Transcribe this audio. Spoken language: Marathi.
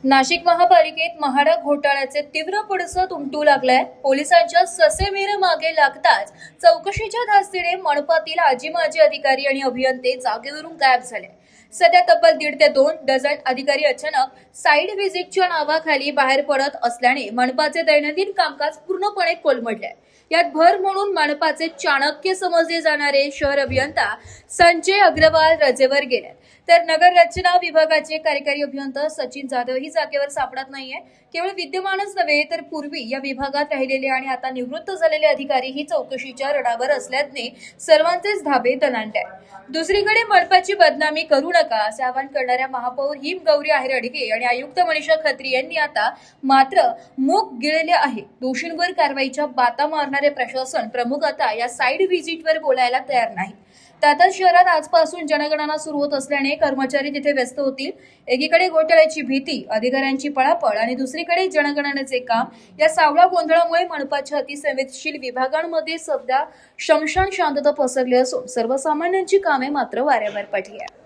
नाशिक महापालिकेत म्हाडा घोटाळ्याचे तीव्र पडसाद उमटू लागलाय। पोलिसांच्या ससेमिरे मागे लागताच चौकशीच्या धास्तीने मनपातील आजी-माजी अधिकारी आणि अभियंते जागेवरून गायब झाले। सध्या तब्बल 1.5 ते 2 डझन अधिकारी अचानक साइड व्हिजिटच्या नावाखाली बाहेर पडत असल्याने मनपाचे दैनंदिन कामकाज पूर्णपणे कोलमडले। यात भर म्हणून मनपाचे चाणक्य समजले जाणारे शहर अभियंता संजय अग्रवाल रजेवर गेले, तर नगर रचना विभागाचे कार्यकारी अभियंता सचिन जाधव ही जागेवर सापडत नाहीये। केवळ विद्यमानच नव्हे तर पूर्वी या विभागात राहिलेले आणि आता निवृत्त झालेले अधिकारी ही चौकशीच्या रडावर असल्याने सर्वांचेच धाबे दणाणले। दुसरीकडे मनपाची बदनामी करू नका असे आवाहन करणाऱ्या महापौर हिमगौरी आहेरडगे आणि आयुक्त मनीषा खत्री यांनी आता मात्र मूग गिळले आहे। दोषींवर कारवाईच्या बाता मारणारे प्रशासन प्रमुख आता या साइड व्हिजिटवर बोलायला तयार नाही। त्यातच शहरात आजपासून जनगणना सुरू होत असल्याने कर्मचारी तिथे व्यस्त होतील। एकीकडे घोटाळ्याची भीती, अधिकाऱ्यांची पळापळ आणि दुसरीकडे जनगणनेचे काम या सावळा गोंधळामुळे मनपाच्या अतिसंवेदनशील विभागांमध्ये सध्या शमशान शांतता पसरली असून सर्वसामान्यांची कामे मात्र वाऱ्यावर पडली आहे।